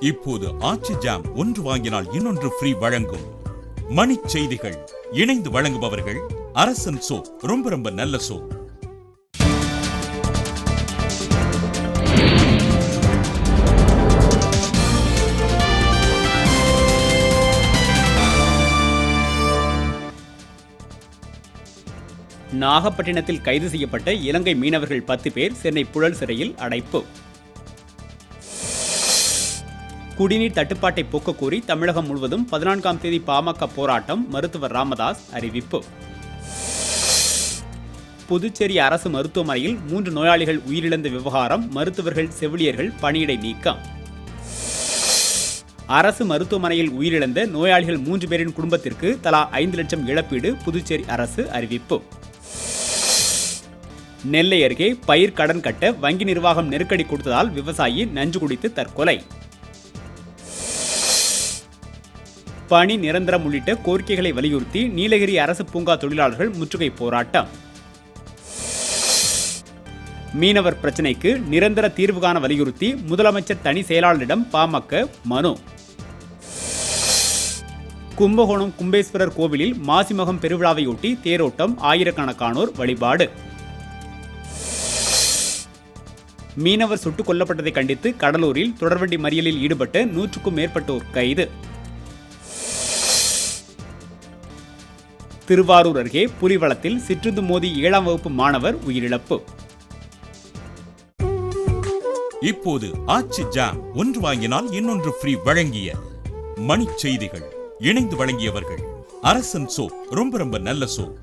இப்போது ஆச்சி ஜாம் ஒன்று வாங்கினால் இன்னொன்று ஃப்ரீ வழங்கும். மணிச் செய்திகள் இணைந்து வழங்குபவர்கள் அரசன் சோப், ரொம்ப ரொம்ப நல்ல சோப். நாகப்பட்டினத்தில் கைது செய்யப்பட்ட இலங்கை மீனவர்கள் 10 பேர் சென்னை புழல் சிறையில் அடைப்பு. குடிநீர் தட்டுப்பாட்டை போக்கக் கோரி தமிழகம் முழுவதும் 14ஆம் தேதி பாமக போராட்டம், மருத்துவர் ராமதாஸ் அறிவிப்பு. புதுச்சேரி அரசு மருத்துவமனையில் 3 நோயாளிகள் உயிரிழந்த விவகாரம், மருத்துவர்கள் செவிலியர்கள் பணியிடை நீக்கம். அரசு மருத்துவமனையில் உயிரிழந்த நோயாளிகள் 3 பேரின் குடும்பத்திற்கு தலா 5 லட்சம் இழப்பீடு புதுச்சேரி அரசு அறிவிப்பு. நெல்லை அருகே பயிர் கடன் கட்ட வங்கி நிர்வாகம் நெருக்கடி கொடுத்ததால் விவசாயி நஞ்சு குடித்து தற்கொலை. பணி நிரந்தரம் உள்ளிட்ட கோரிக்கைகளை வலியுறுத்தி நீலகிரி அரசு பூங்கா தொழிலாளர்கள் முற்றுகை போராட்டம். மீனவர் பிரச்சினைக்கு நிரந்தர தீர்வு காண வலியுறுத்தி முதலமைச்சர் தனி செயலாளரிடம் பாமக மனு. கும்பகோணம் கும்பேஸ்வரர் கோவிலில் மாசிமகம் பெருவிழாவையொட்டி தேரோட்டம், ஆயிரக்கணக்கானோர் வழிபாடு. மீனவர் சுட்டுக் கொல்லப்பட்டதை கண்டித்து கடலூரில் தொடர்வண்டி மறியலில் ஈடுபட்ட 100க்கும் மேற்பட்டோர் கைது. திருவாரூர் அருகே புலிவளத்தில் சிற்றுந்து மோதி 7ஆம் வகுப்பு மாணவர் உயிரிழப்பு. இப்போது ஆச்சி ஜாம் ஒன்று வாங்கினால் இன்னொன்று ஃப்ரீ வழங்கிய மணிச் செய்திகள் இணைந்து வழங்கியவர்கள் அரசன் சோப், ரொம்ப ரொம்ப நல்ல சோப்.